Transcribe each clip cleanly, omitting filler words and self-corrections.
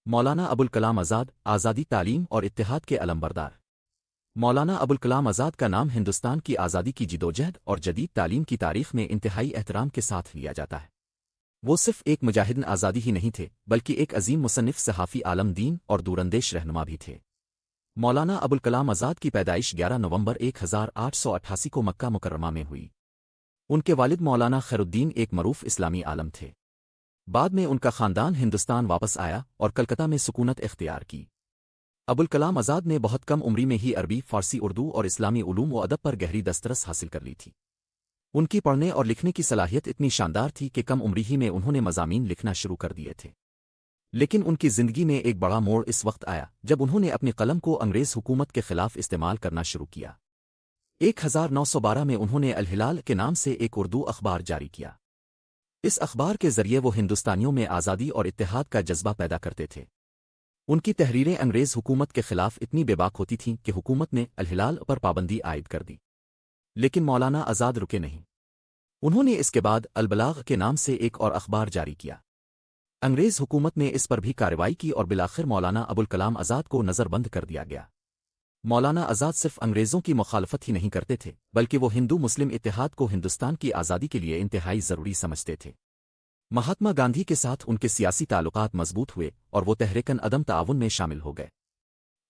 مولانا ابوالکلام آزاد آزادی تعلیم اور اتحاد کے علمبردار مولانا ابوالکلام آزاد کا نام ہندوستان کی آزادی کی جدوجہد اور جدید تعلیم کی تاریخ میں انتہائی احترام کے ساتھ لیا جاتا ہے۔ وہ صرف ایک مجاہد آزادی ہی نہیں تھے بلکہ ایک عظیم مصنف، صحافی، عالم دین اور دوراندیش رہنما بھی تھے۔ مولانا ابوالکلام آزاد کی پیدائش 11 نومبر 1888 کو مکہ مکرمہ میں ہوئی۔ ان کے والد مولانا خیر الدین ایک معروف اسلامی عالم تھے۔ بعد میں ان کا خاندان ہندوستان واپس آیا اور کلکتہ میں سکونت اختیار کی۔ ابوالکلام آزاد نے بہت کم عمری میں ہی عربی، فارسی، اردو اور اسلامی علوم و ادب پر گہری دسترس حاصل کر لی تھی۔ ان کی پڑھنے اور لکھنے کی صلاحیت اتنی شاندار تھی کہ کم عمری ہی میں انہوں نے مضامین لکھنا شروع کر دیے تھے۔ لیکن ان کی زندگی میں ایک بڑا موڑ اس وقت آیا جب انہوں نے اپنی قلم کو انگریز حکومت کے خلاف استعمال کرنا شروع کیا۔ 1912 میں انہوں نے الہلال کے نام سے ایک اردو اخبار جاری کیا۔ اس اخبار کے ذریعے وہ ہندوستانیوں میں آزادی اور اتحاد کا جذبہ پیدا کرتے تھے۔ ان کی تحریریں انگریز حکومت کے خلاف اتنی بے باک ہوتی تھیں کہ حکومت نے الہلال پر پابندی عائد کر دی، لیکن مولانا آزاد رکے نہیں۔ انہوں نے اس کے بعد البلاغ کے نام سے ایک اور اخبار جاری کیا۔ انگریز حکومت نے اس پر بھی کارروائی کی اور بالآخر مولانا ابوالکلام آزاد کو نظر بند کر دیا گیا۔ مولانا آزاد صرف انگریزوں کی مخالفت ہی نہیں کرتے تھے بلکہ وہ ہندو مسلم اتحاد کو ہندوستان کی آزادی کے لیے انتہائی ضروری سمجھتے تھے۔ مہاتما گاندھی کے ساتھ ان کے سیاسی تعلقات مضبوط ہوئے اور وہ تحریکن عدم تعاون میں شامل ہو گئے۔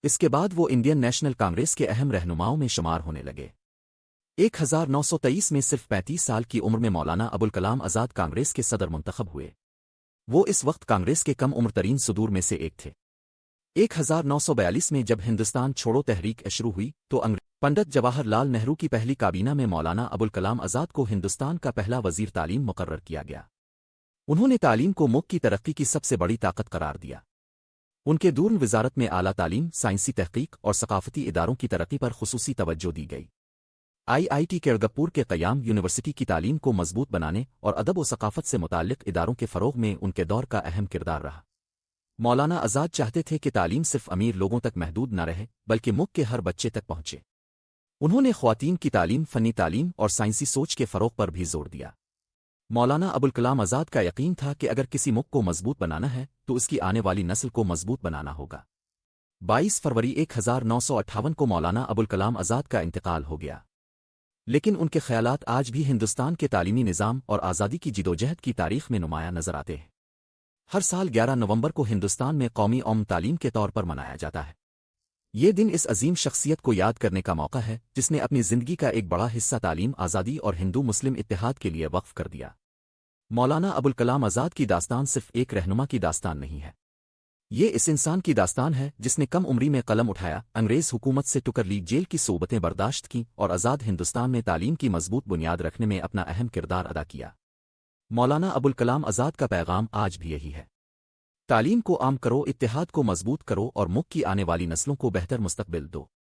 اس کے بعد وہ انڈین نیشنل کانگریس کے اہم رہنماؤں میں شمار ہونے لگے۔ 1923 میں صرف 35 سال کی عمر میں مولانا ابوالکلام آزاد کانگریس کے صدر منتخب ہوئے۔ وہ اس وقت کانگریس کے کم عمر ترین صدور میں سے ایک تھے۔ 1942 میں جب ہندوستان چھوڑو تحریک شروع ہوئی تو پنڈت جواہر لال نہرو کی پہلی کابینہ میں مولانا ابوالکلام آزاد کو ہندوستان کا پہلا وزیر تعلیم مقرر کیا گیا۔ انہوں نے تعلیم کو ملک کی ترقی کی سب سے بڑی طاقت قرار دیا۔ ان کے دور وزارت میں اعلیٰ تعلیم، سائنسی تحقیق اور ثقافتی اداروں کی ترقی پر خصوصی توجہ دی گئی۔ IIT کیرگپور کے قیام، یونیورسٹی کی تعلیم کو مضبوط بنانے اور ادب و ثقافت سے متعلق اداروں کے فروغ میں ان کے دور کا اہم کردار رہا۔ مولانا آزاد چاہتے تھے کہ تعلیم صرف امیر لوگوں تک محدود نہ رہے بلکہ ملک کے ہر بچے تک پہنچے۔ انہوں نے خواتین کی تعلیم، فنی تعلیم اور سائنسی سوچ کے فروغ پر بھی زور دیا۔ مولانا ابوالکلام آزاد کا یقین تھا کہ اگر کسی ملک کو مضبوط بنانا ہے تو اس کی آنے والی نسل کو مضبوط بنانا ہوگا۔ 22 فروری 1958 کو مولانا ابوالکلام آزاد کا انتقال ہو گیا، لیکن ان کے خیالات آج بھی ہندوستان کے تعلیمی نظام اور آزادی کی جدوجہد کی تاریخ میں نمایاں نظر آتے ہیں۔ ہر سال 11 نومبر کو ہندوستان میں قومی یوم تعلیم کے طور پر منایا جاتا ہے۔ یہ دن اس عظیم شخصیت کو یاد کرنے کا موقع ہے جس نے اپنی زندگی کا ایک بڑا حصہ تعلیم، آزادی اور ہندو مسلم اتحاد کے لیے وقف کر دیا۔ مولانا ابوالکلام آزاد کی داستان صرف ایک رہنما کی داستان نہیں ہے، یہ اس انسان کی داستان ہے جس نے کم عمری میں قلم اٹھایا، انگریز حکومت سے ٹکر لی، جیل کی صعوبتیں برداشت کیں اور آزاد ہندوستان میں تعلیم کی مضبوط بنیاد رکھنے میں اپنا اہم کردار ادا کیا۔ مولانا ابوالکلام آزاد کا پیغام آج بھی یہی ہے: تعلیم کو عام کرو، اتحاد کو مضبوط کرو اور ملک کی آنے والی نسلوں کو بہتر مستقبل دو۔